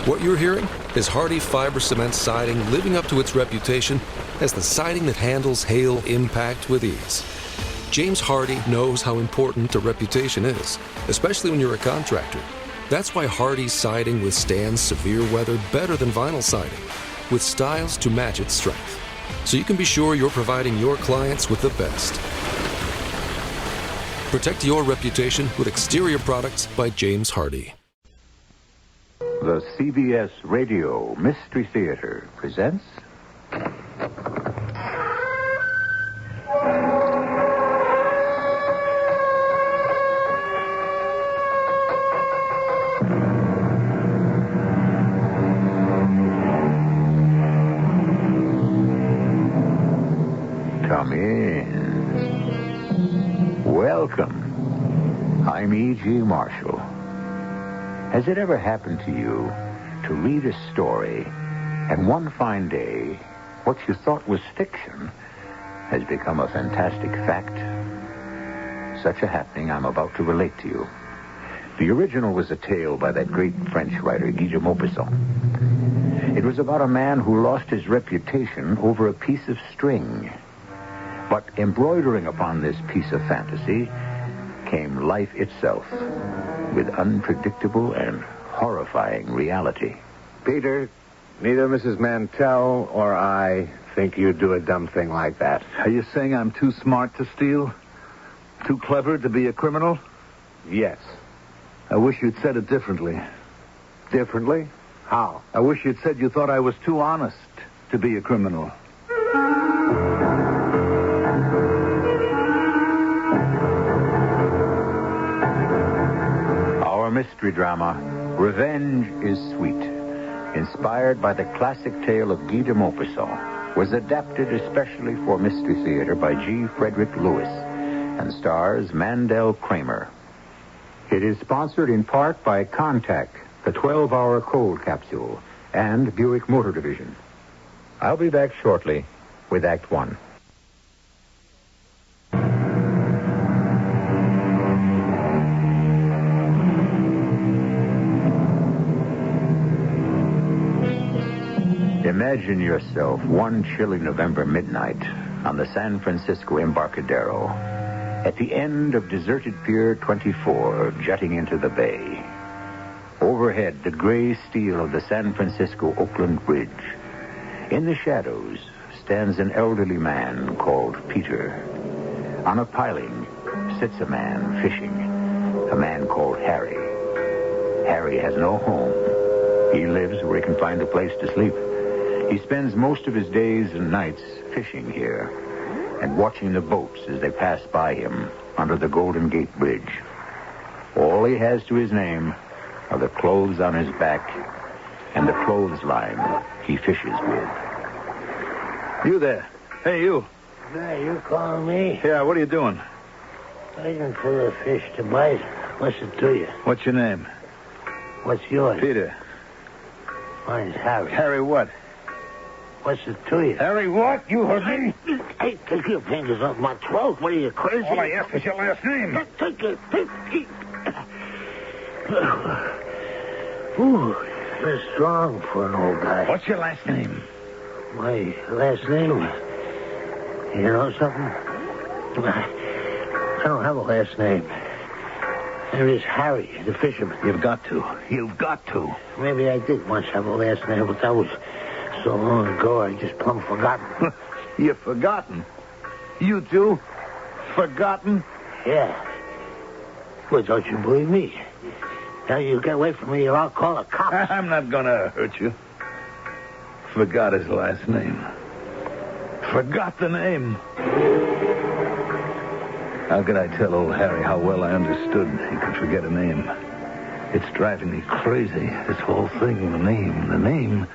What you're hearing is Hardie Fiber Cement Siding living up to its reputation as the siding that handles hail impact with ease. James Hardie knows how important a reputation is, especially when you're a contractor. That's why Hardie Siding withstands severe weather better than vinyl siding, with styles to match its strength. So you can be sure you're providing your clients with the best. Protect your reputation with exterior products by James Hardie. The CBS Radio Mystery Theater presents... Come in. Welcome. I'm E.G. Marshall. Has it ever happened to you to read a story, and one fine day, what you thought was fiction has become a fantastic fact? Such a happening I'm about to relate to you. The original was a tale by that great French writer, Guy de Maupassant. It was about a man who lost his reputation over a piece of string. But embroidering upon this piece of fantasy came life itself, with unpredictable and horrifying reality. Peter, neither Mrs. Mantel or I think you'd do a dumb thing like that. Are you saying I'm too smart to steal? Too clever to be a criminal? Yes. I wish you'd said it differently. Differently? How? I wish you'd said you thought I was too honest to be a criminal. Mystery drama, Revenge is Sweet, inspired by the classic tale of Guy de Maupassant, was adapted especially for Mystery Theater by G. Frederick Lewis and stars Mandel Kramer. It is sponsored in part by Contact, the 12-hour cold capsule, and Buick Motor Division. I'll be back shortly with Act One. Imagine yourself one chilly November midnight on the San Francisco Embarcadero at the end of deserted Pier 24 jutting into the bay. Overhead, the gray steel of the San Francisco-Oakland Bridge. In the shadows stands an elderly man called Peter. On a piling sits a man fishing, a man called Harry. Harry has no home. He lives where he can find a place to sleep. He spends most of his days and nights fishing here and watching the boats as they pass by him under the Golden Gate Bridge. All he has to his name are the clothes on his back and the clothesline he fishes with. You there. Hey, you. Hey, you calling me? Yeah, what are you doing? Waiting for the fish to bite. What's it to you? What's your name? What's yours? Peter. Mine's Harry. Harry what? What's it to you? Harry what? You heard me? Hey, take your fingers off my throat. What are you, crazy? All I ask is your last name. Take it. Ooh, you're strong for an old guy. What's your last name? My last name? You know something? I don't have a last name. There is Harry, the fisherman. You've got to. You've got to. Maybe I did once have a last name, but that was so long ago I just plumb forgotten. You've forgotten? You too? Forgotten? Yeah. Well, don't you believe me? Now you get away from me or I'll call the cops. I'm not going to hurt you. Forgot his last name. Forgot the name. How could I tell old Harry how well I understood he could forget a name? It's driving me crazy, this whole thing, the name.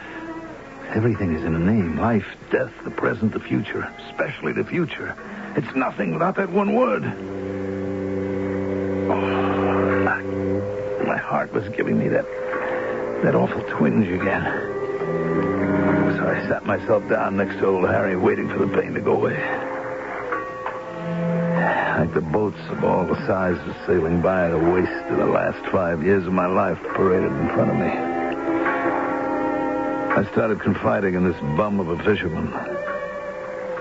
Everything is in a name. Life, death, the present, the future. Especially the future. It's nothing without that one word. Oh, my heart was giving me that awful twinge again. So I sat myself down next to old Harry, waiting for the pain to go away. Like the boats of all the sizes sailing by, the waste of the last 5 years of my life paraded in front of me. I started confiding in this bum of a fisherman.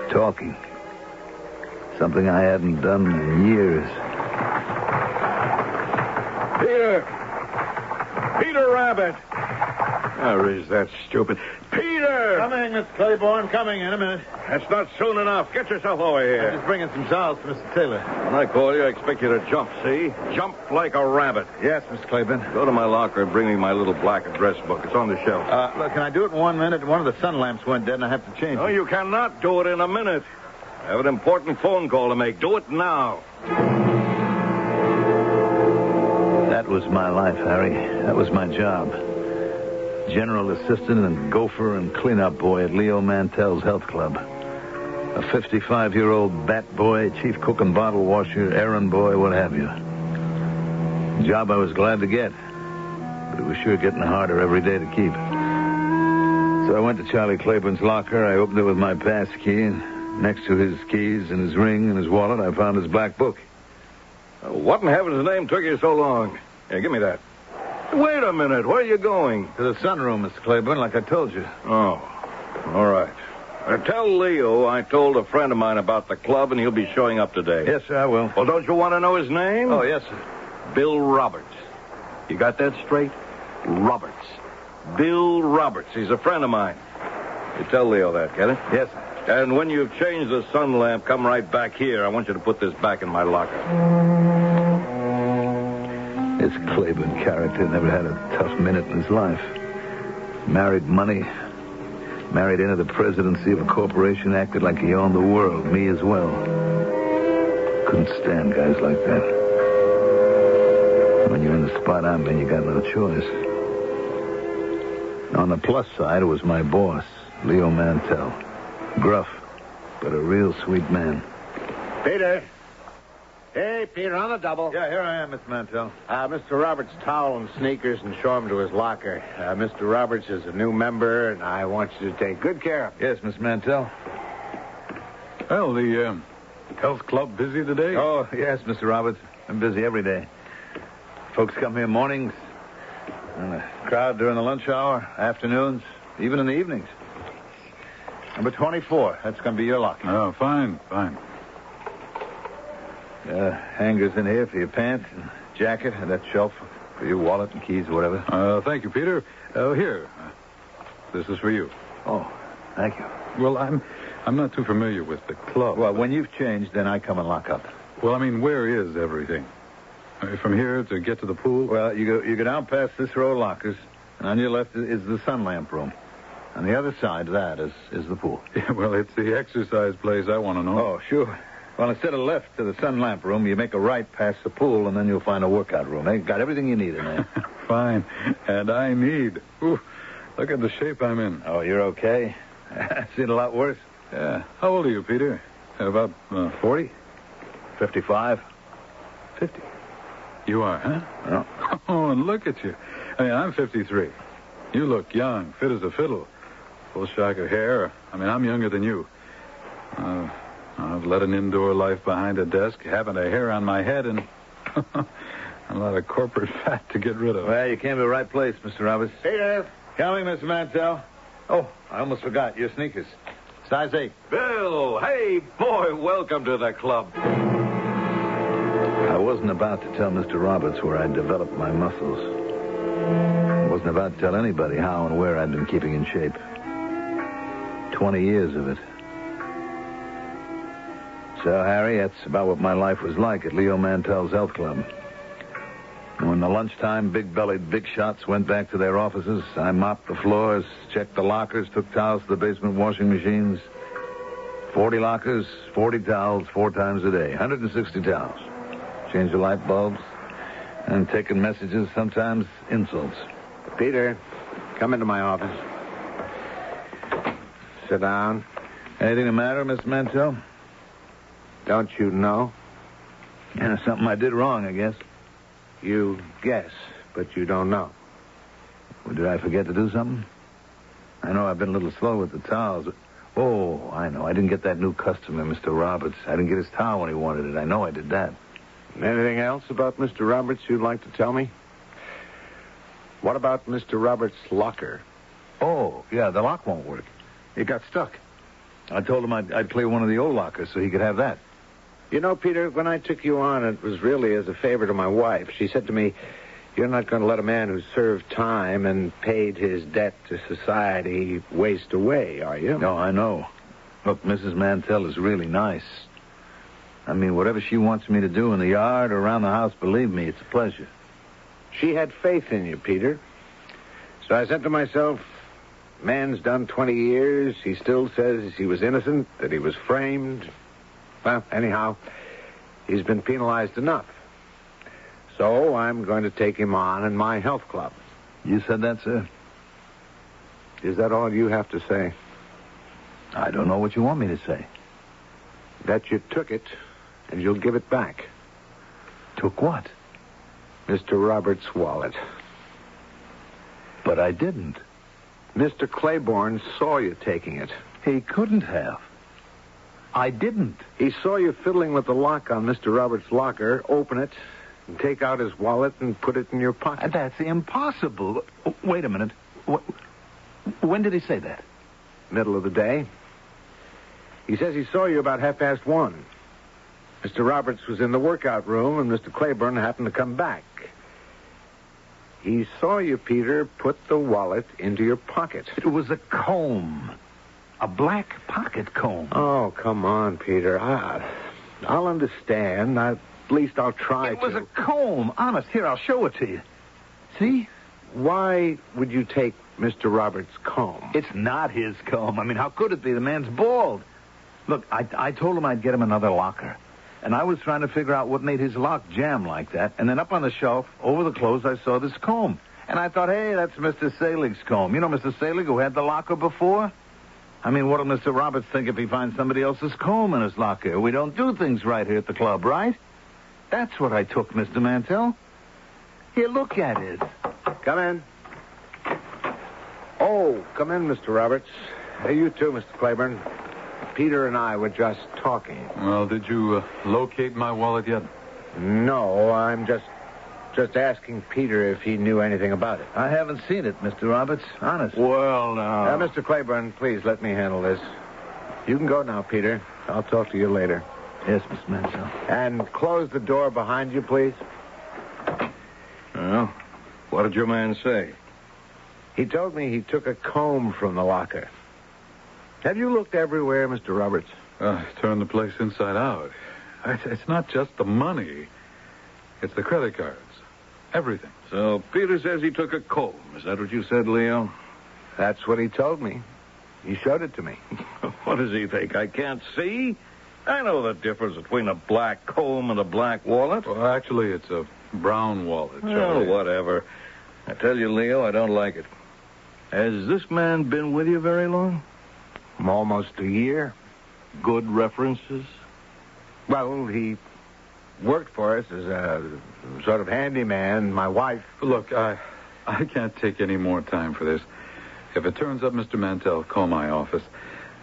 Talking. Something I hadn't done in years. Peter Rabbit! Where is that stupid... Peter! Coming, Mr. Claiborne. Coming in a minute. That's not soon enough. Get yourself over I'm here. just bringing some towels for Mr. Taylor. When I call you, I expect you to jump, see? Jump like a rabbit. Yes, Mr. Claiborne. Go to my locker and bring me my little black address book. It's on the shelf. Look, can I do it in 1 minute? One of the sun lamps went dead and I have to change No, it. you cannot do it in a minute. I have an important phone call to make. Do it now. That was my life, Harry. That was my job. General assistant and gopher and cleanup boy at Leo Mantel's health club. A 55-year-old bat boy, chief cook and bottle washer, errand boy, what have you. A job I was glad to get, but it was sure getting harder every day to keep. So I went to Charlie Claiborne's locker. I opened it with my pass key, and next to his keys and his ring and his wallet, I found his black book. What in heaven's name took you so long? Here, give me that. Wait a minute. Where are you going? To the sunroom, Mr. Claiborne, like I told you. Oh, all right. Tell Leo I told a friend of mine about the club, and he'll be showing up today. Yes, sir, I will. Well, don't you want to know his name? Oh, yes, sir. Bill Roberts. You got that straight? Roberts. Bill Roberts. He's a friend of mine. You tell Leo that, get it? Yes, sir. And when you've changed the sun lamp, come right back here. I want you to put this back in my locker. This Claiborne character never had a tough minute in his life. Married money. Married into the presidency of a corporation, acted like he owned the world, me as well. Couldn't stand guys like that. When you're in the spot I'm in, you got no choice. On the plus side, it was my boss, Leo Mantel. Gruff, but a real sweet man. Peter. Hey, Peter, on the double. Yeah, here I am, Mr. Mantel. Mr. Roberts' towel and sneakers and show him to his locker. Mr. Roberts is a new member, and I want you to take good care of him. Yes, Mr. Mantel. Well, the health club busy today? Oh, yes, Mr. Roberts. I'm busy every day. Folks come here mornings, and a crowd during the lunch hour, afternoons, even in the evenings. Number 24. That's going to be your locker. Oh, fine. Hangers in here for your pants and jacket, and that shelf for your wallet and keys or whatever. Thank you, Peter. Here. This is for you. Oh, thank you. Well, I'm not too familiar with the club. Well, when you've changed, then I come and lock up. Well, I mean, where is everything? From here to get to the pool? Well, you go down past this row of lockers, and on your left is the sun lamp room. On the other side of that is the pool. Yeah, well, it's the exercise place I want to know. Oh, sure. Well, instead of left to the sun lamp room, you make a right past the pool, and then you'll find a workout room. They got everything you need in there. Fine. And I need. Ooh, look at the shape I'm in. Oh, you're okay? I've seen a lot worse. Yeah. How old are you, Peter? About 40? 55. 50. You are, huh? No. Oh, and look at you. I mean, I'm 53. You look young, fit as a fiddle. Full shock of hair. I mean, I'm younger than you. I've led an indoor life behind a desk, haven't a hair on my head, and a lot of corporate fat to get rid of. Well, you came to the right place, Mr. Roberts. Peter. Coming, Mr. Mantel. Oh, I almost forgot. Your sneakers. Size 8. Bill, hey, boy, welcome to the club. I wasn't about to tell Mr. Roberts where I'd developed my muscles. I wasn't about to tell anybody how and where I'd been keeping in shape. 20 years of it. So, Harry, that's about what my life was like at Leo Mantel's health club. When the lunchtime big-bellied big shots went back to their offices, I mopped the floors, checked the lockers, took towels to the basement washing machines. 40 lockers, 40 towels, 4 times a day. 160 towels. Changed the light bulbs, and taking messages, sometimes insults. Peter, come into my office. Sit down. Anything the matter, Mr. Mantel? Don't you know? Yeah, something I did wrong, I guess. You guess, but you don't know. Well, did I forget to do something? I know I've been a little slow with the towels. Oh, I know. I didn't get that new customer, Mr. Roberts. I didn't get his towel when he wanted it. I know I did that. Anything else about Mr. Roberts you'd like to tell me? What about Mr. Roberts' locker? Oh, yeah, the lock won't work. It got stuck. I told him I'd clear one of the old lockers so he could have that. You know, Peter, when I took you on, it was really as a favor to my wife. She said to me, you're not going to let a man who served time and paid his debt to society waste away, are you? No, I know. Look, Mrs. Mantel is really nice. I mean, whatever she wants me to do in the yard or around the house, believe me, it's a pleasure. She had faith in you, Peter. So I said to myself, man's done 20 years. He still says he was innocent, that he was framed. Well, anyhow, he's been penalized enough. So I'm going to take him on in my health club. You said that, sir? Is that all you have to say? I don't know what you want me to say. That you took it, and you'll give it back. Took what? Mr. Roberts' wallet. But I didn't. Mr. Claiborne saw you taking it. He couldn't have. I didn't. He saw you fiddling with the lock on Mr. Roberts' locker, open it, and take out his wallet and put it in your pocket. That's impossible. Wait a minute. When did he say that? Middle of the day. He says he saw you about 1:30. Mr. Roberts was in the workout room, and Mr. Claiborne happened to come back. He saw you, Peter, put the wallet into your pocket. It was a comb. A black pocket comb. Oh, come on, Peter. I'll understand. At least I'll try to. It was a comb. Honest. Here, I'll show it to you. See? Why would you take Mr. Roberts' comb? It's not his comb. I mean, how could it be? The man's bald. Look, I told him I'd get him another locker. And I was trying to figure out what made his lock jam like that. And then up on the shelf, over the clothes, I saw this comb. And I thought, hey, that's Mr. Salig's comb. You know Mr. Salig, who had the locker before? I mean, what'll Mr. Roberts think if he finds somebody else's comb in his locker? We don't do things right here at the club, right? That's what I took, Mr. Mantel. Here, look at it. Come in. Oh, come in, Mr. Roberts. Hey, you too, Mr. Claiborne. Peter and I were just talking. Well, did you locate my wallet yet? No, I'm just asking Peter if he knew anything about it. I haven't seen it, Mr. Roberts. Honest. Well, now... Mr. Claiborne, please let me handle this. You can go now, Peter. I'll talk to you later. Yes, Miss Mantel. And close the door behind you, please. Well, what did your man say? He told me he took a comb from the locker. Have you looked everywhere, Mr. Roberts? Turn the place inside out. It's not just the money. It's the credit cards. Everything. So Peter says he took a comb. Is that what you said, Leo? That's what he told me. He showed it to me. What does he think? I can't see? I know the difference between a black comb and a black wallet. Well, actually, it's a brown wallet, Well, Charlie. whatever. I tell you, Leo, I don't like it. Has this man been with you very long? Almost a year. Good references? Well, he worked for us as a sort of handyman. My wife... Look, I can't take any more time for this. If it turns up, Mr. Mantel, call my office.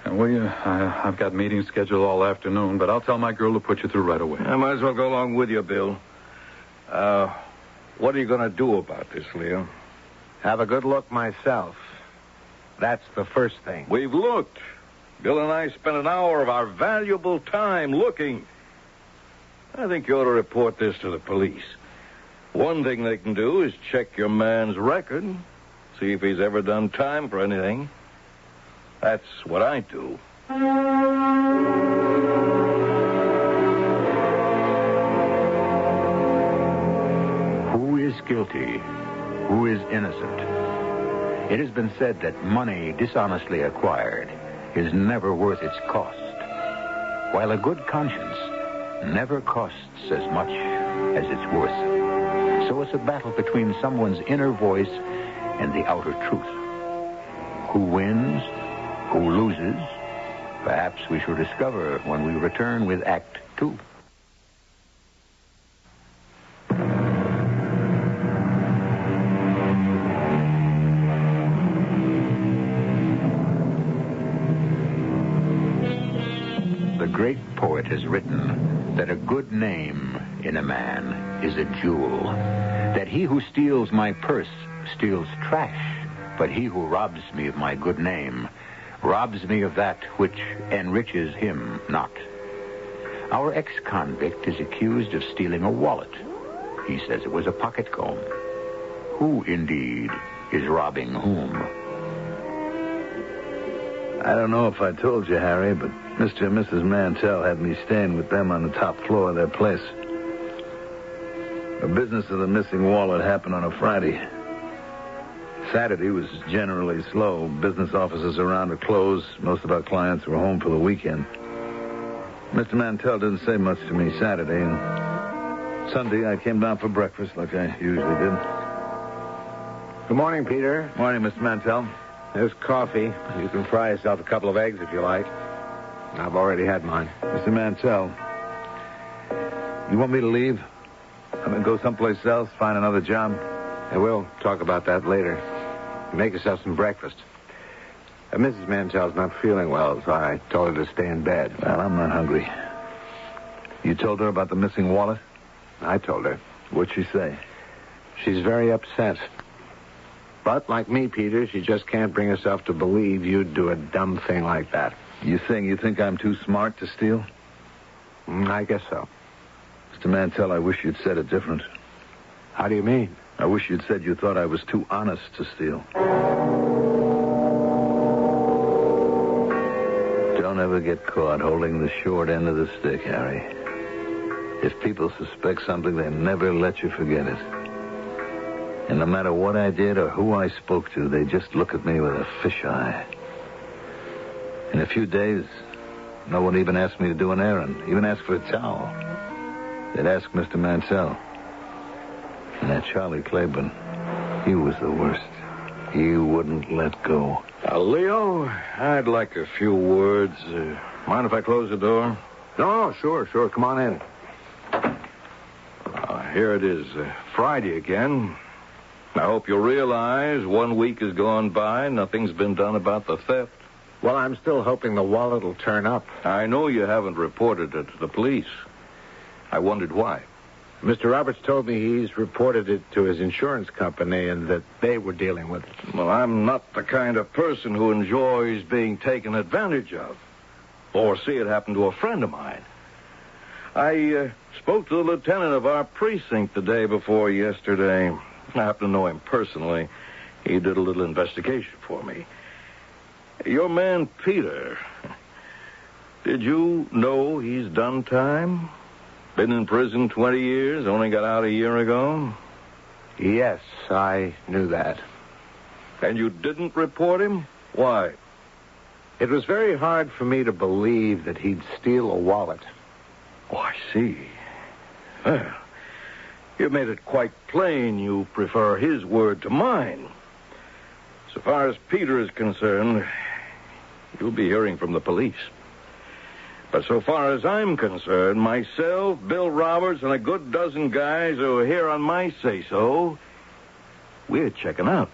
And will you? I've got meetings scheduled all afternoon, but I'll tell my girl to put you through right away. I might as well go along with you, Bill. What are you going to do about this, Leo? Have a good look myself. That's the first thing. We've looked. Bill and I spent an hour of our valuable time looking. I think you ought to report this to the police. One thing they can do is check your man's record, see if he's ever done time for anything. That's what I do. Who is guilty? Who is innocent? It has been said that money dishonestly acquired is never worth its cost, while a good conscience never costs as much as it's worth. So it's a battle between someone's inner voice and the outer truth. Who wins? Who loses? Perhaps we shall discover when we return with Act 2. The great poet has written that a good name in a man is a jewel, that he who steals my purse steals trash, But he who robs me of my good name robs me of that which enriches him not. Our ex-convict is accused of stealing a wallet. He says it was a pocket comb. Who, indeed, is robbing whom? I don't know if I told you, Harry, but Mr. and Mrs. Mantel had me staying with them on the top floor of their place. The business of the missing wallet happened on a Friday. Saturday was generally slow. Business offices around are closed. Most of our clients were home for the weekend. Mr. Mantel didn't say much to me Saturday, and Sunday I came down for breakfast like I usually did. Good morning, Peter. Morning, Mr. Mantel. There's coffee. You can fry yourself a couple of eggs if you like. I've already had mine. Mr. Mantel, you want me to leave? I'm going to go someplace else, find another job? And we'll talk about that later. Make yourself some breakfast. Mrs. Mantel's not feeling well, so I told her to stay in bed. Well, I'm not hungry. You told her about the missing wallet? I told her. What'd she say? She's very upset. But, like me, Peter, she just can't bring herself to believe you'd do a dumb thing like that. You saying you think I'm too smart to steal? I guess so. Mr. Mantel, I wish you'd said it different. How do you mean? I wish you'd said you thought I was too honest to steal. Don't ever get caught holding the short end of the stick, Harry. If people suspect something, they never let you forget it. And no matter what I did or who I spoke to, they just look at me with a fisheye. In a few days, no one even asked me to do an errand, even asked for a towel. They'd ask Mr. Mansell. And that Charlie Claiborne, he was the worst. He wouldn't let go. Leo, I'd like a few words. Mind if I close the door? No, sure. Come on in. Here it is, Friday again. I hope you realize 1 week has gone by, nothing's been done about the theft. Well, I'm still hoping the wallet will turn up. I know you haven't reported it to the police. I wondered why. Mr. Roberts told me he's reported it to his insurance company and that they were dealing with it. Well, I'm not the kind of person who enjoys being taken advantage of or see it happen to a friend of mine. I spoke to the lieutenant of our precinct the day before yesterday. I happen to know him personally. He did a little investigation for me. Your man, Peter, did you know he's done time? Been in prison 20 years, only got out a year ago? Yes, I knew that. And you didn't report him? Why? It was very hard for me to believe that he'd steal a wallet. Oh, I see. Well, you made it quite plain you prefer his word to mine. So far as Peter is concerned, you'll be hearing from the police. But so far as I'm concerned, myself, Bill Roberts, and a good dozen guys who are here on my say-so, we're checking out.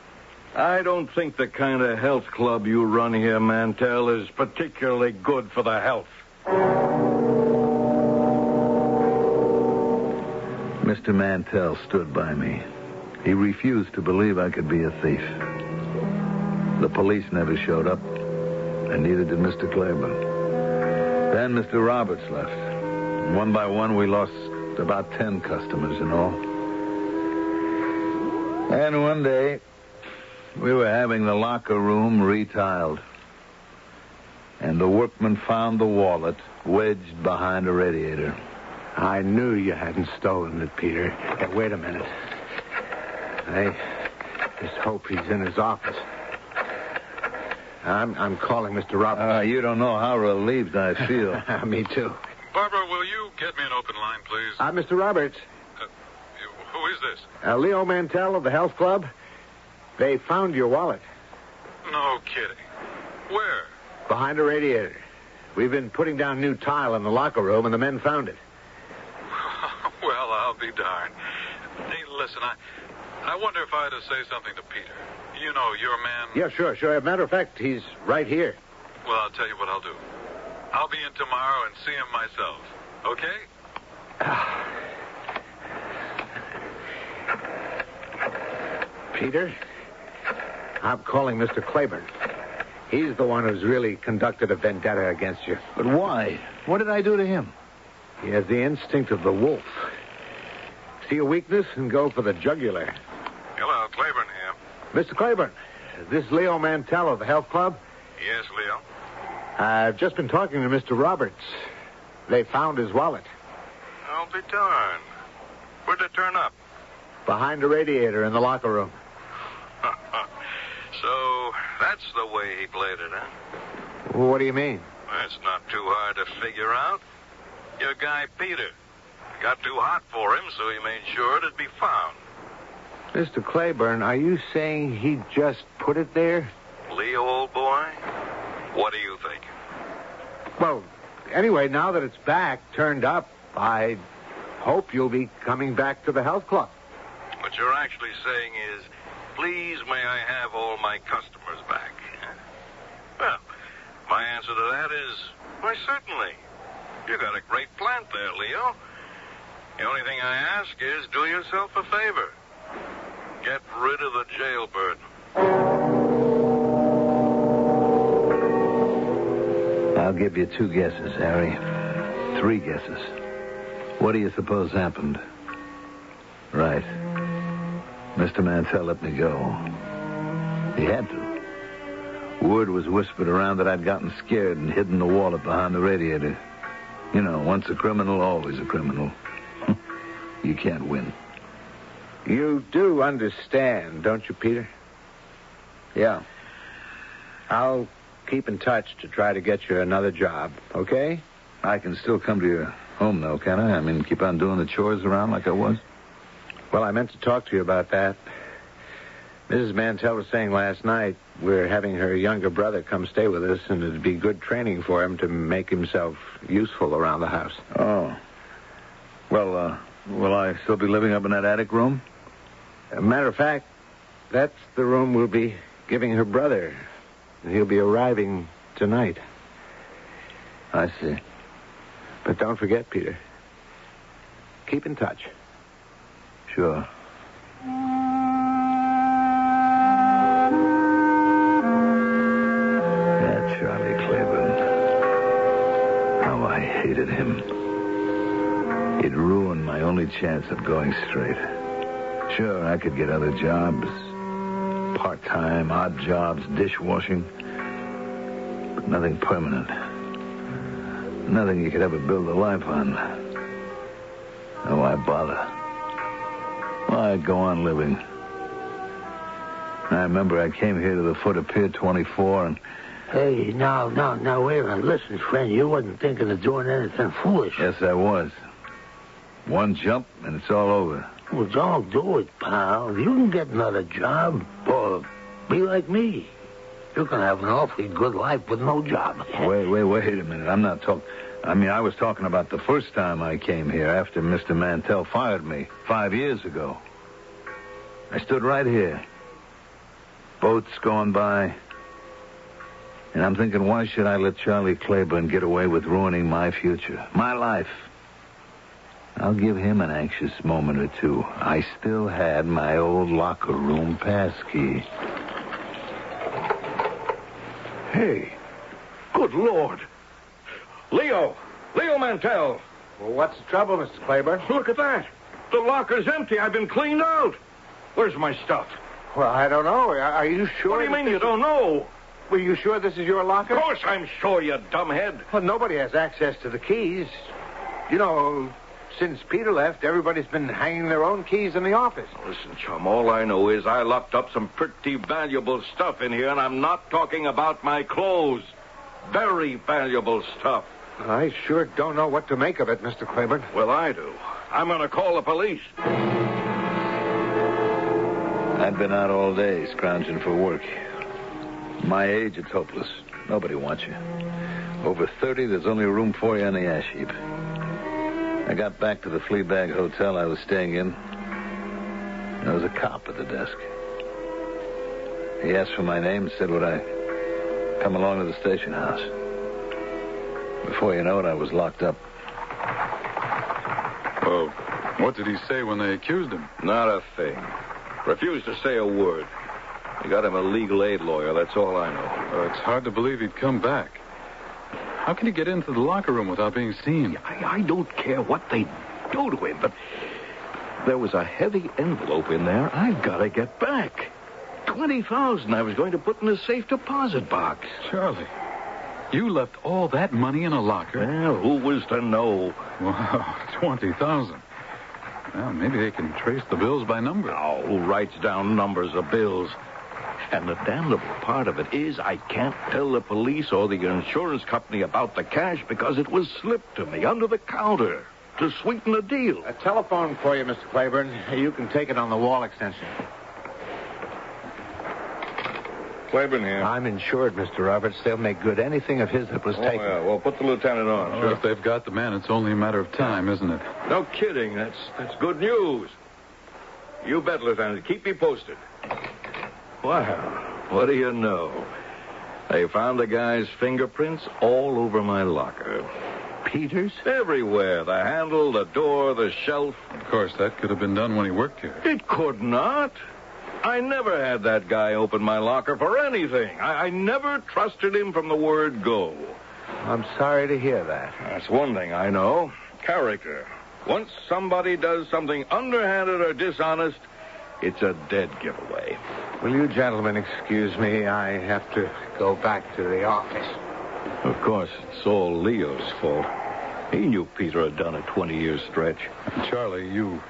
I don't think the kind of health club you run here, Mantel, is particularly good for the health. Mr. Mantel stood by me. He refused to believe I could be a thief. The police never showed up, and neither did Mr. Claiborne. Then Mr. Roberts left. One by one, we lost about 10 customers in all. And one day, we were having the locker room retiled. And the workman found the wallet wedged behind a radiator. I knew you hadn't stolen it, Peter. Hey, wait a minute. I just hope he's in his office. I'm calling Mr. Roberts. You don't know how relieved I feel. Me too. Barbara, will you get me an open line, please? Mr. Roberts. Who is this? Leo Mantel of the Health Club. They found your wallet. No kidding. Where? Behind a radiator. We've been putting down new tile in the locker room, and the men found it. Well, I'll be darned. Hey, listen, I wonder if I ought to say something to Peter. You know, your man... Yeah, sure. As a matter of fact, he's right here. Well, I'll tell you what I'll do. I'll be in tomorrow and see him myself. Okay? Peter, I'm calling Mr. Claiborne. He's the one who's really conducted a vendetta against you. But why? What did I do to him? He has the instinct of the wolf. See a weakness and go for the jugular. Hello, Claiborne here. Mr. Claiborne, is this Leo Mantel of the health club? Yes, Leo. I've just been talking to Mr. Roberts. They found his wallet. I'll be darned. Where'd it turn up? Behind the radiator in the locker room. So that's the way he played it, huh? What do you mean? That's not too hard to figure out. Your guy, Peter. Got too hot for him, so he made sure it'd be found. Mr. Claiborne, are you saying he just put it there? Leo, old boy, what do you think? Well, anyway, now that it's back, turned up, I hope you'll be coming back to the health club. What you're actually saying is, please may I have all my customers back? Well, my answer to that is, why, certainly. You got a great plant there, Leo. The only thing I ask is, do yourself a favor. Get rid of the jail burden. I'll give you 2 guesses, Harry. 3 guesses. What do you suppose happened? Right. Mr. Mantel let me go. He had to. Word was whispered around that I'd gotten scared and hidden the wallet behind the radiator. You know, once a criminal, always a criminal. You can't win. You do understand, don't you, Peter? Yeah. I'll keep in touch to try to get you another job, okay? I can still come to your home, though, can I? I mean, keep on doing the chores around like I was? Well, I meant to talk to you about that. Mrs. Mantel was saying last night we're having her younger brother come stay with us, and it'd be good training for him to make himself useful around the house. Oh. Well, will I still be living up in that attic room? As a matter of fact, that's the room we'll be giving her brother. He'll be arriving tonight. I see. But don't forget, Peter. Keep in touch. Sure. That Charlie Claiborne. How I hated him. It ruined my only chance of going straight. Sure, I could get other jobs. Part-time, odd jobs, dishwashing. But nothing permanent. Nothing you could ever build a life on. Oh, why bother? Why go on living? I remember I came here to the foot of Pier 24 and... Hey, now, wait a minute. Listen, friend, you wasn't thinking of doing anything foolish. Yes, I was. One jump, and it's all over. Well, don't do it, pal. You can get another job, or be like me. You can have an awfully good life with no job. Wait a minute. I'm not talking... I was talking about the first time I came here after Mr. Mantel fired me 5 years ago. I stood right here. Boats going by. And I'm thinking, why should I let Charlie Claiborne get away with ruining my future, my life? I'll give him an anxious moment or two. I still had my old locker room pass key. Hey, good Lord. Leo Mantel. Well, what's the trouble, Mr. Claiborne? Look at that. The locker's empty. I've been cleaned out. Where's my stuff? Well, I don't know. Are you sure? What do you mean you don't know? Were you sure this is your locker? Of course I'm sure, you dumbhead. Well, nobody has access to the keys. You know, since Peter left, everybody's been hanging their own keys in the office. Listen, chum, all I know is I locked up some pretty valuable stuff in here, and I'm not talking about my clothes. Very valuable stuff. I sure don't know what to make of it, Mr. Claiborne. Well, I do. I'm going to call the police. I've been out all day scrounging for work. My age, it's hopeless. Nobody wants you. Over 30, there's only room for you on the ash heap. I got back to the Fleabag Hotel I was staying in. There was a cop at the desk. He asked for my name and said, would I come along to the station house? Before you know it, I was locked up. Oh, what did he say when they accused him? Not a thing. Refused to say a word. They got him a legal aid lawyer, that's all I know. It's hard to believe he'd come back. How can he get into the locker room without being seen? I don't care what they do to him, but there was a heavy envelope in there I've got to get back. $20,000 I was going to put in a safe deposit box. Charlie, you left all that money in a locker? Well, who was to know? Wow, $20,000. Well, maybe they can trace the bills by number. Oh, who writes down numbers of bills? And the damnable part of it is I can't tell the police or the insurance company about the cash because it was slipped to me under the counter to sweeten the deal. A telephone for you, Mr. Claiborne. You can take it on the wall extension. Claiborne here. I'm insured, Mr. Roberts. They'll make good anything of his that was taken. Yeah. Well, put the lieutenant on. Well, Sure. if they've got the man, it's only a matter of time, isn't it? No kidding. That's good news. You bet, Lieutenant. Keep me posted. Wow. What do you know? They found the guy's fingerprints all over my locker. Peters? Everywhere. The handle, the door, the shelf. Of course, that could have been done when he worked here. It could not. I never had that guy open my locker for anything. I never trusted him from the word go. I'm sorry to hear that. That's one thing I know. Character. Once somebody does something underhanded or dishonest, it's a dead giveaway. Will you gentlemen excuse me? I have to go back to the office. Of course, it's all Leo's fault. He knew Peter had done a 20-year stretch. Charlie, you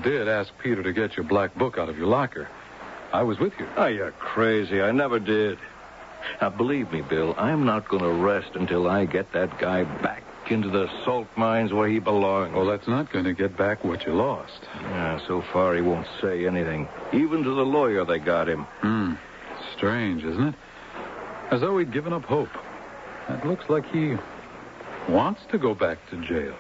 did ask Peter to get your black book out of your locker. I was with you. Oh, you're crazy. I never did. Now, believe me, Bill, I'm not going to rest until I get that guy back into the salt mines where he belongs. Well, that's not going to get back what you lost. Yeah, so far he won't say anything. Even to the lawyer they got him. Strange, isn't it? As though he'd given up hope. It looks like he wants to go back to jail.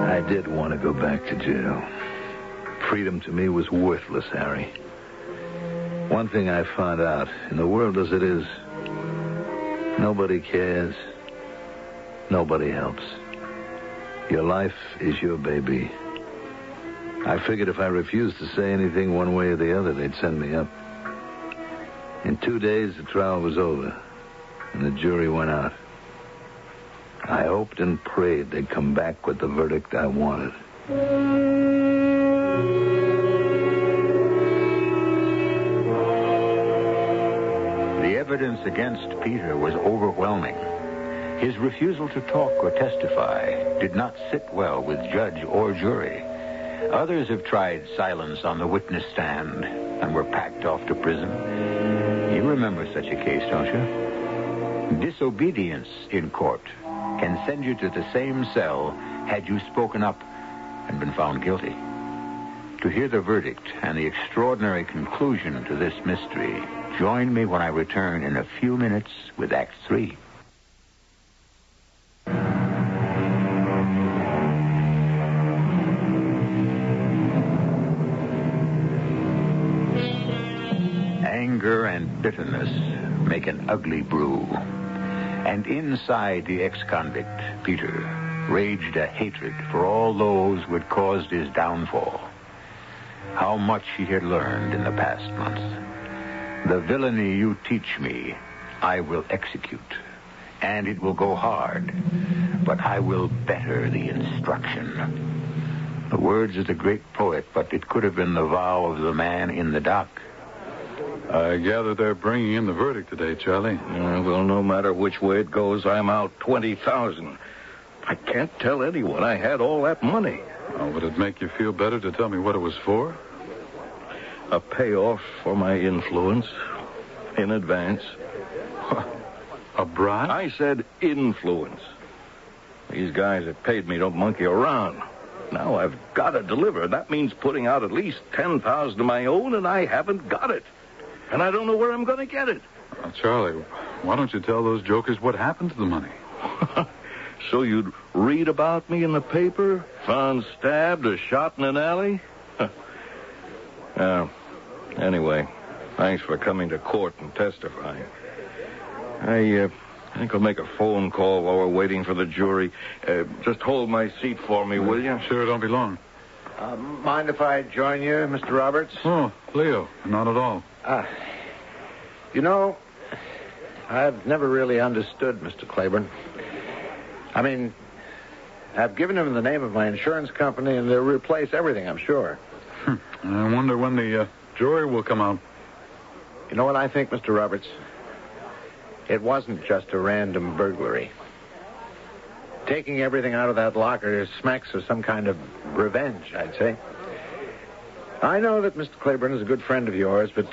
I did want to go back to jail. Freedom to me was worthless, Harry. One thing I found out, in the world as it is, nobody cares. Nobody helps. Your life is your baby. I figured if I refused to say anything one way or the other, they'd send me up. In 2 days, the trial was over, and the jury went out. I hoped and prayed they'd come back with the verdict I wanted. The evidence against Peter was overwhelming. His refusal to talk or testify did not sit well with judge or jury. Others have tried silence on the witness stand and were packed off to prison. You remember such a case, don't you? Disobedience in court can send you to the same cell had you spoken up and been found guilty. To hear the verdict and the extraordinary conclusion to this mystery, join me when I return in a few minutes with Act 3. Anger and bitterness make an ugly brew. And inside the ex-convict, Peter, raged a hatred for all those who had caused his downfall. How much he had learned in the past months. The villainy you teach me, I will execute. And it will go hard, but I will better the instruction. The words of the great poet, but it could have been the vow of the man in the dock. I gather they're bringing in the verdict today, Charlie. Well, no matter which way it goes, I'm out $20,000. I can't tell anyone I had all that money. Oh, would it make you feel better to tell me what it was for? A payoff for my influence in advance. A bribe? I said influence. These guys that paid me don't monkey around. Now I've got to deliver. That means putting out at least $10,000 of my own, and I haven't got it. And I don't know where I'm going to get it. Charlie, why don't you tell those jokers what happened to the money? So you'd read about me in the paper? Found stabbed or shot in an alley? Anyway, thanks for coming to court and testifying. I think I'll make a phone call while we're waiting for the jury. Just hold my seat for me, will you? Sure, don't be long. Mind if I join you, Mr. Roberts? Oh, Leo, not at all. You know, I've never really understood Mr. Claiborne. I mean, I've given him the name of my insurance company, and they'll replace everything, I'm sure. I wonder when the jury will come out. You know what I think, Mr. Roberts? It wasn't just a random burglary. Taking everything out of that locker smacks of some kind of revenge, I'd say. I know that Mr. Claiborne is a good friend of yours, but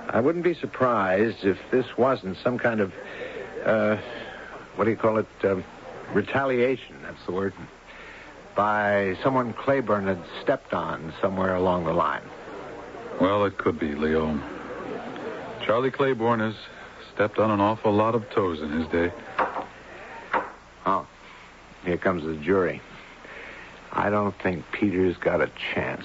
I wouldn't be surprised if this wasn't some kind of, what do you call it, retaliation, that's the word, by someone Claiborne had stepped on somewhere along the line. Well, it could be, Leo. Charlie Claiborne has stepped on an awful lot of toes in his day. Oh, here comes the jury. I don't think Peter's got a chance.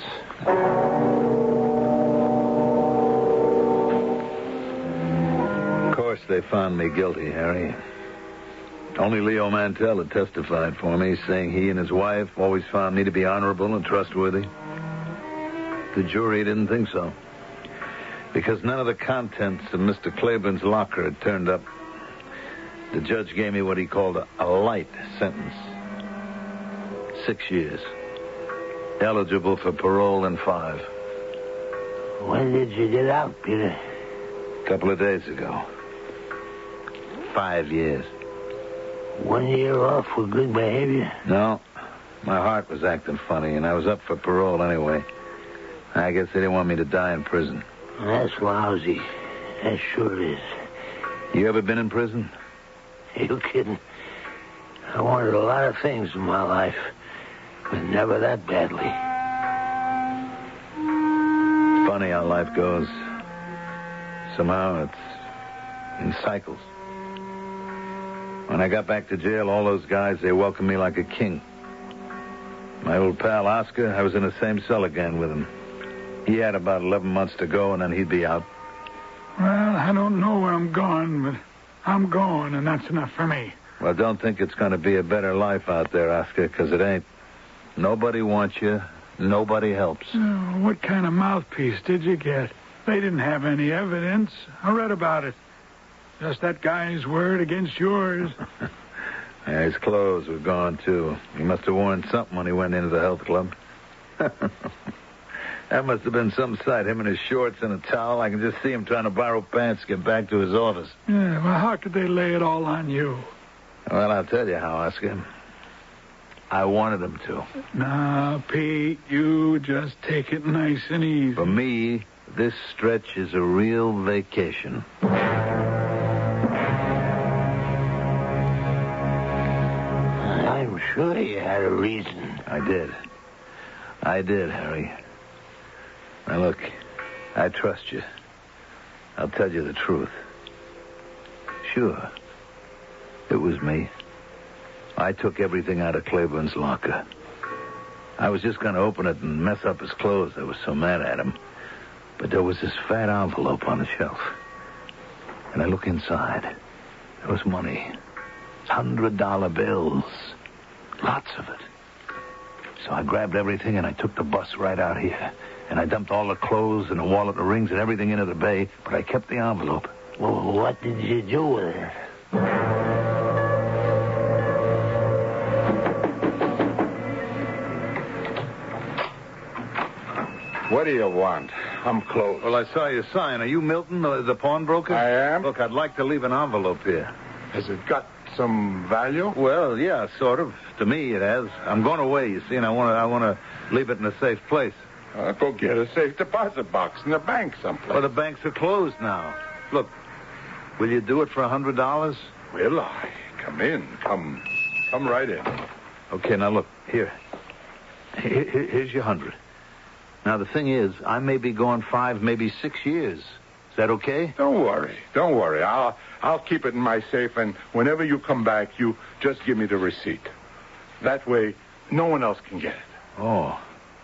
Of course they found me guilty, Harry. Only Leo Mantel had testified for me, saying he and his wife always found me to be honorable and trustworthy. The jury didn't think so, because none of the contents of Mr. Claiborne's locker had turned up. The judge gave me what he called a light sentence. 6 years. Eligible for parole in 5. When did you get out, Peter? A couple of days ago. 5 years. 1 year off for good behavior? No. My heart was acting funny, and I was up for parole anyway. I guess they didn't want me to die in prison. That's lousy. That sure is. You ever been in prison? You kidding? I wanted a lot of things in my life, but never that badly. It's funny how life goes. Somehow it's in cycles. When I got back to jail, all those guys, they welcomed me like a king. My old pal Oscar, I was in the same cell again with him. He had about 11 months to go, and then he'd be out. Well, I don't know where I'm going, but I'm going, and that's enough for me. Well, don't think it's going to be a better life out there, Oscar, because it ain't. Nobody wants you. Nobody helps. Oh, what kind of mouthpiece did you get? They didn't have any evidence. I read about it. Just that guy's word against yours. Yeah, his clothes were gone, too. He must have worn something when he went into the health club. That must have been some sight, him in his shorts and a towel. I can just see him trying to borrow pants to get back to his office. Yeah, well, how could they lay it all on you? Well, I'll tell you how, Oscar. I wanted him to. Now, Pete, you just take it nice and easy. For me, this stretch is a real vacation. I'm sure you had a reason. I did, Harry. Now, look, I trust you. I'll tell you the truth. Sure, it was me. I took everything out of Claiborne's locker. I was just going to open it and mess up his clothes. I was so mad at him. But there was this fat envelope on the shelf. And I look inside. There was money. $100 bills. Lots of it. So I grabbed everything and I took the bus right out here. And I dumped all the clothes and the wallet, the rings, and everything into the bay. But I kept the envelope. Well, what did you do with it? What do you want? I'm closed. Well, I saw your sign. Are you Milton, the pawnbroker? I am. Look, I'd like to leave an envelope here. Has it got some value? Well, yeah, sort of. To me, it has. I'm going away, you see, and I want to leave it in a safe place. Go get a safe deposit box in the bank someplace. Well, the banks are closed now. Look, will you do it for $100? Will I? Come in. Come right in. Okay, now look, here. Here's your 100. Now, the thing is, I may be gone 5, maybe 6 years. Is that okay? Don't worry. I'll keep it in my safe, and whenever you come back, you just give me the receipt. That way, no one else can get it. Oh,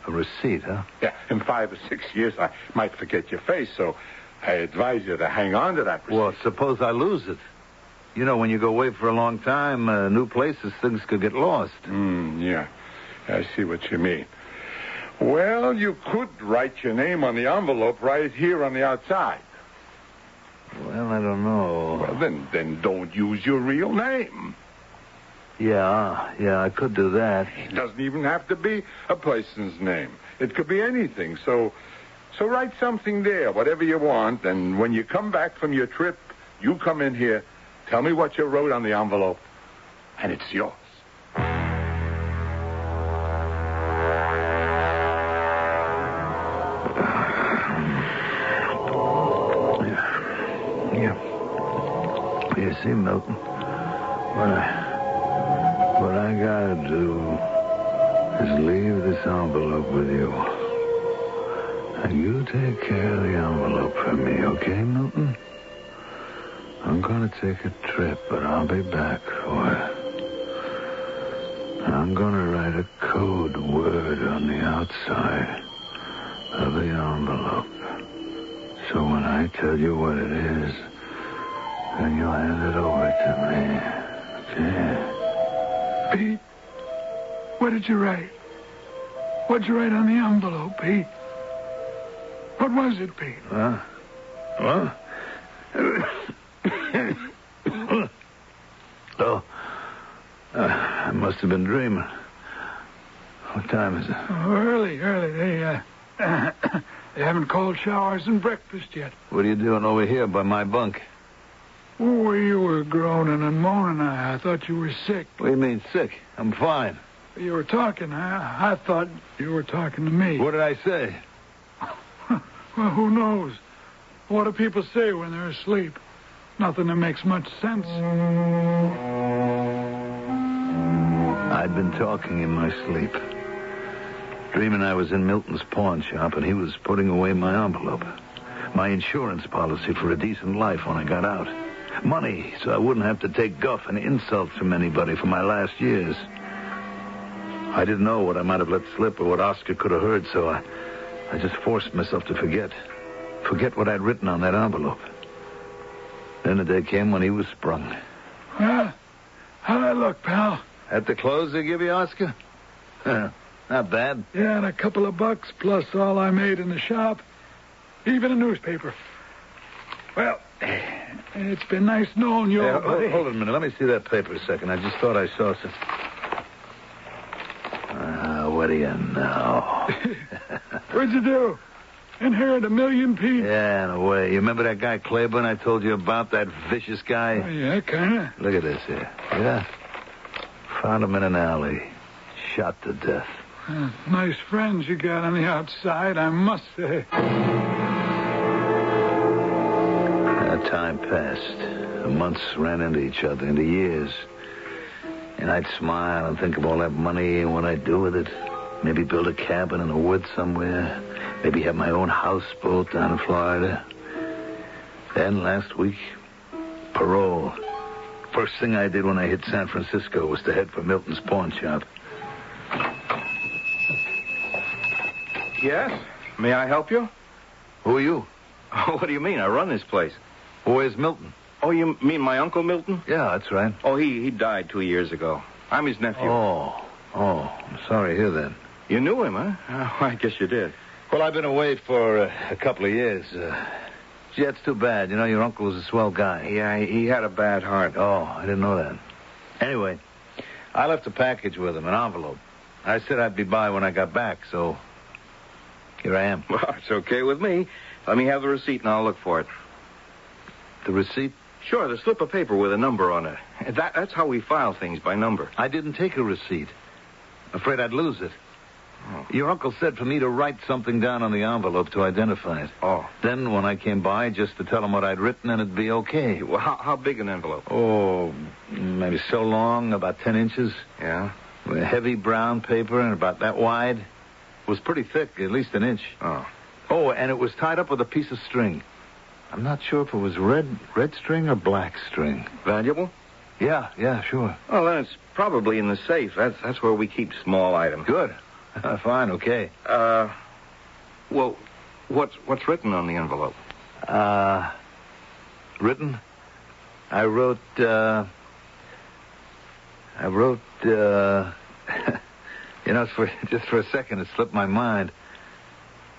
a receipt, huh? Yeah, in 5 or 6 years, I might forget your face, so I advise you to hang on to that receipt. Well, suppose I lose it. You know, when you go away for a long time, new places, things could get lost. Yeah, I see what you mean. Well, you could write your name on the envelope right here on the outside. Well, I don't know. Well, then don't use your real name. Yeah, I could do that. It doesn't even have to be a person's name. It could be anything. So write something there, whatever you want, and when you come back from your trip, you come in here, tell me what you wrote on the envelope, and it's yours. You see, Milton, what I gotta do is leave this envelope with you. And you take care of the envelope for me, okay, Milton? I'm gonna take a trip, but I'll be back for it. I'm gonna write a code word on the outside of the envelope. So when I tell you what it is, then you'll hand it over to me. Okay? Pete, what did you write? What'd you write on the envelope, Pete? What was it, Pete? I must have been dreaming. What time is it? Oh, early. They haven't called showers and breakfast yet. What are you doing over here by my bunk? Oh, you were groaning and moaning. I thought you were sick. What do you mean, sick? I'm fine. You were talking. I thought you were talking to me. What did I say? Well, who knows? What do people say when they're asleep? Nothing that makes much sense. I'd been talking in my sleep. Dreaming I was in Milton's pawn shop and he was putting away my envelope. My insurance policy for a decent life when I got out. Money so I wouldn't have to take guff and insults from anybody for my last years. I didn't know what I might have let slip or what Oscar could have heard, so I just forced myself to forget. Forget what I'd written on that envelope. Then the day came when he was sprung. How'd I look, pal? At the clothes they give you, Oscar? Not bad. Yeah, and a couple of bucks plus all I made in the shop. Even a newspaper. Well, it's been nice knowing you, buddy. Hold on a minute. Let me see that paper a second. I just thought I saw some... what do you know? What'd you do? Inherit $1 million, Pete? Yeah, in a way. You remember that guy Claiborne I told you about? That vicious guy? Oh, yeah, kind of. Look at this here. Yeah? Found him in an alley. Shot to death. Nice friends you got on the outside, I must say. Time passed. The months ran into each other, into years. And I'd smile and think of all that money and what I'd do with it. Maybe build a cabin in the woods somewhere. Maybe have my own houseboat down in Florida. Then last week, parole. First thing I did when I hit San Francisco was to head for Milton's pawn shop. Yes? May I help you? Who are you? Oh, what do you mean? I run this place. Where's Milton? Oh, you mean my Uncle Milton? Yeah, that's right. Oh, he died 2 years ago. I'm his nephew. Oh, I'm sorry to hear that. You knew him, huh? Oh, I guess you did. Well, I've been away for a couple of years. Gee, that's too bad. You know, your uncle was a swell guy. Yeah, he had a bad heart. Oh, I didn't know that. Anyway, I left a package with him, an envelope. I said I'd be by when I got back, so here I am. Well, it's okay with me. Let me have the receipt and I'll look for it. The receipt? Sure, the slip of paper with a number on it. That's how we file things, by number. I didn't take a receipt. Afraid I'd lose it. Oh. Your uncle said for me to write something down on the envelope to identify it. Oh. Then when I came by, just to tell him what I'd written, and it'd be okay. Well, how big an envelope? Oh, maybe so long, about 10 inches. Yeah? With heavy brown paper and about that wide. It was pretty thick, at least an inch. Oh. Oh, and it was tied up with a piece of string. I'm not sure if it was red string or black string. Valuable? Yeah, sure. Well, then it's probably in the safe. That's where we keep small items. Good. Fine, okay. Well, what's written on the envelope? Written? I wrote, You know, just for a second, it slipped my mind.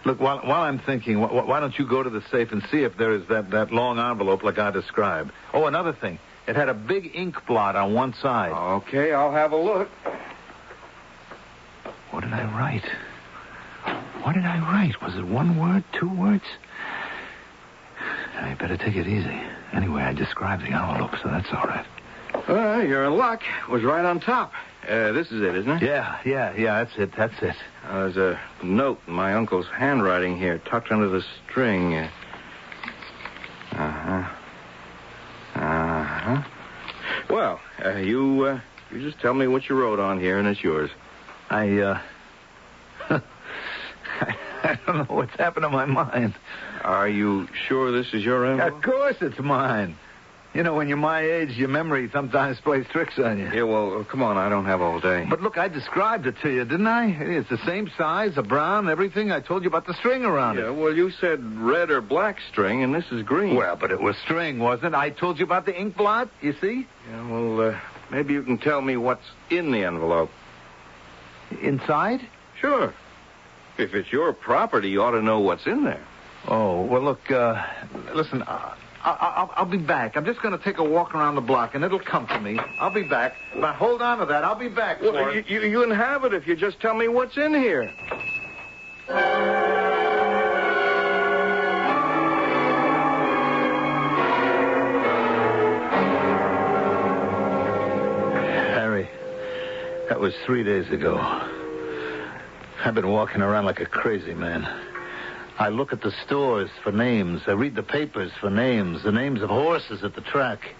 Look, while I'm thinking, why don't you go to the safe and see if there is that long envelope like I described? Oh, another thing. It had a big ink blot on one side. Okay, I'll have a look. What did I write? Was it one word, 2 words? I better take it easy. Anyway, I described the envelope, so that's all right. You're in luck. It was right on top. This is it, isn't it? Yeah, that's it. There's a note in my uncle's handwriting here, tucked under the string. Well, you just tell me what you wrote on here, and it's yours. I don't know what's happened to my mind. Are you sure this is your envelope? Of course it's mine. You know, when you're my age, your memory sometimes plays tricks on you. Yeah, well, come on, I don't have all day. But look, I described it to you, didn't I? It's the same size, a brown, everything. I told you about the string around it. Yeah, well, you said red or black string, and this is green. Well, but it was string, wasn't it? I told you about the ink blot, you see? Yeah, well, maybe you can tell me what's in the envelope. Inside? Sure. If it's your property, you ought to know what's in there. Oh, well, look, listen, I'll be back. I'm just going to take a walk around the block, and it'll come to me. I'll be back. But hold on to that. I'll be back. Well, you can have it if you just tell me what's in here. Harry, that was 3 days ago. I've been walking around like a crazy man. I look at the stores for names. I read the papers for names, the names of horses at the track.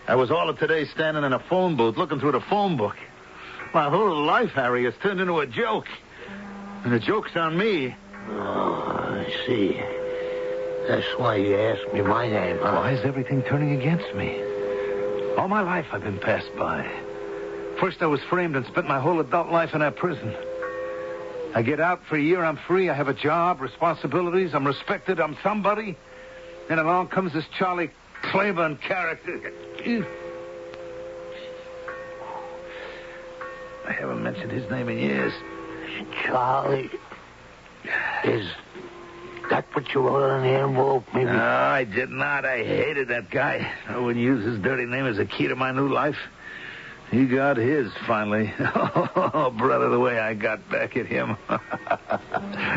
I was all of today standing in a phone booth looking through the phone book. My whole life, Harry, has turned into a joke. And the joke's on me. Oh, I see. That's why you asked me my name, huh? Why is everything turning against me? All my life I've been passed by. First I was framed and spent my whole adult life in that prison. I get out for a year, I'm free, I have a job, responsibilities, I'm respected, I'm somebody. And along comes this Charlie Claiborne character. I haven't mentioned his name in years. Charlie. Is that what you wrote on the envelope, maybe? No, I did not. I hated that guy. I wouldn't use his dirty name as a key to my new life. He got his, finally. Oh, brother, the way I got back at him.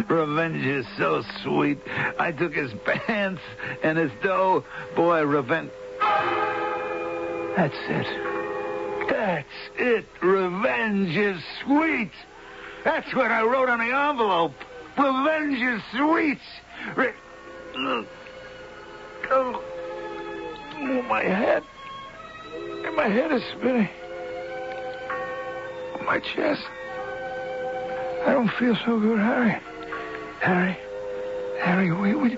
Revenge is so sweet. I took his pants and his dough. Boy, revenge... That's it. That's it. Revenge is sweet. That's what I wrote on the envelope. Revenge is sweet. Oh, my head. My head is spinning. My chest. I don't feel so good, Harry. Harry, we...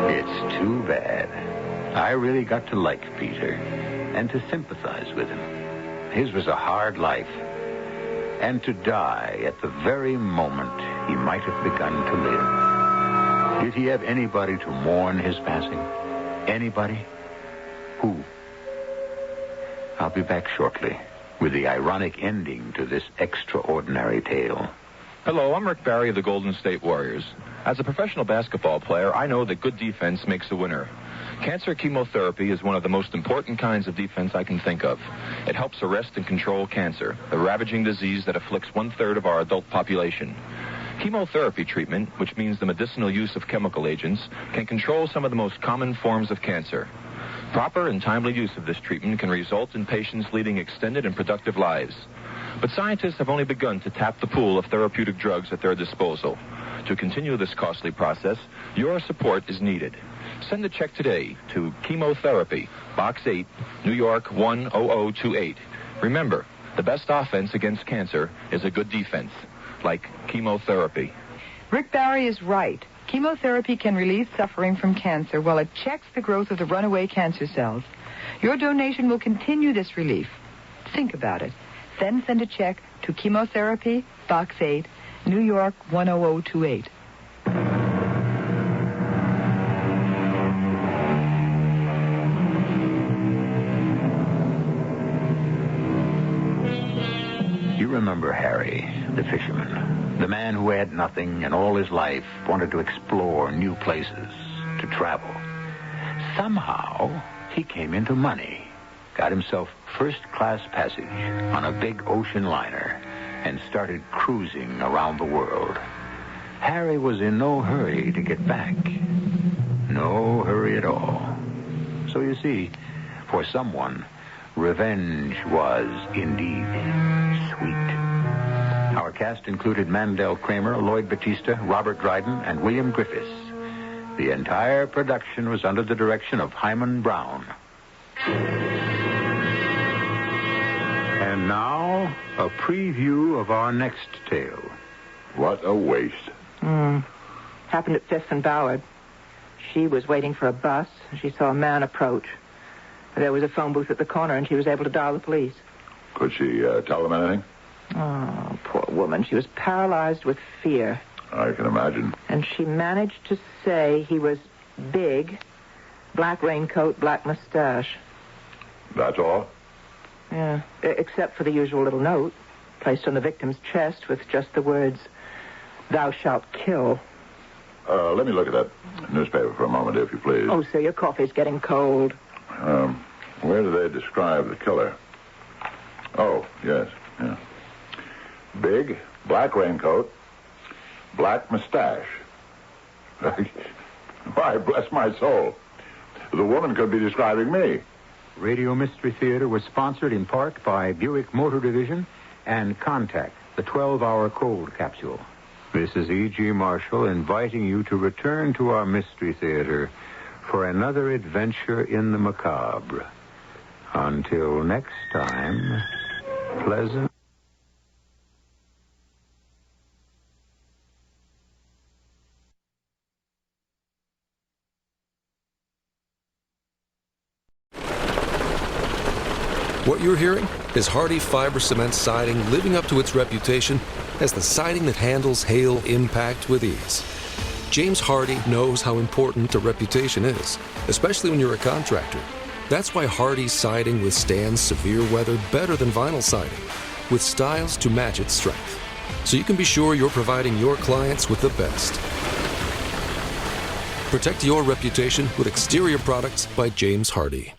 It's too bad. I really got to like Peter and to sympathize with him. His was a hard life. And to die at the very moment he might have begun to live. Did he have anybody to mourn his passing? Anybody? Who? I'll be back shortly with the ironic ending to this extraordinary tale. Hello, I'm Rick Barry of the Golden State Warriors. As a professional basketball player, I know that good defense makes a winner. Cancer chemotherapy is one of the most important kinds of defense I can think of. It helps arrest and control cancer, the ravaging disease that afflicts 1/3 of our adult population. Chemotherapy treatment, which means the medicinal use of chemical agents, can control some of the most common forms of cancer. Proper and timely use of this treatment can result in patients leading extended and productive lives. But scientists have only begun to tap the pool of therapeutic drugs at their disposal. To continue this costly process, your support is needed. Send a check today to Chemotherapy, Box 8, New York 10028. Remember, the best offense against cancer is a good defense, like chemotherapy. Rick Barry is right. Chemotherapy can relieve suffering from cancer while it checks the growth of the runaway cancer cells. Your donation will continue this relief. Think about it. Then send a check to Chemotherapy, Box 8, New York 10028. You remember Harry, the fisherman, the man who had nothing and all his life wanted to explore new places, to travel. Somehow, he came into money, got himself first-class passage on a big ocean liner, and started cruising around the world. Harry was in no hurry to get back. No hurry at all. So you see, for someone, revenge was indeed sweet. Our cast included Mandel Kramer, Lloyd Battista, Robert Dryden, and William Griffiths. The entire production was under the direction of Hyman Brown. And now, a preview of our next tale. What a waste. Happened at 5th and Ballard. She was waiting for a bus. She saw a man approach. There was a phone booth at the corner, and she was able to dial the police. Could she tell them anything? Oh, poor woman. She was paralyzed with fear. I can imagine. And she managed to say he was big, black raincoat, black mustache. That's all? Yeah, except for the usual little note placed on the victim's chest with just the words, "Thou shalt kill." Let me look at that newspaper for a moment, if you please. Oh, sir, your coffee's getting cold. Where do they describe the killer? Oh, yes, yeah. Big, black raincoat, black mustache. Why, bless my soul. The woman could be describing me. Radio Mystery Theater was sponsored in part by Buick Motor Division and Contact, the 12-hour cold capsule. This is E.G. Marshall inviting you to return to our Mystery Theater for another adventure in the macabre. Until next time, pleasant. What you're hearing is Hardy fiber cement siding living up to its reputation as the siding that handles hail impact with ease. James Hardy knows how important a reputation is, especially when you're a contractor. That's why Hardy siding withstands severe weather better than vinyl siding, with styles to match its strength. So you can be sure you're providing your clients with the best. Protect your reputation with exterior products by James Hardy.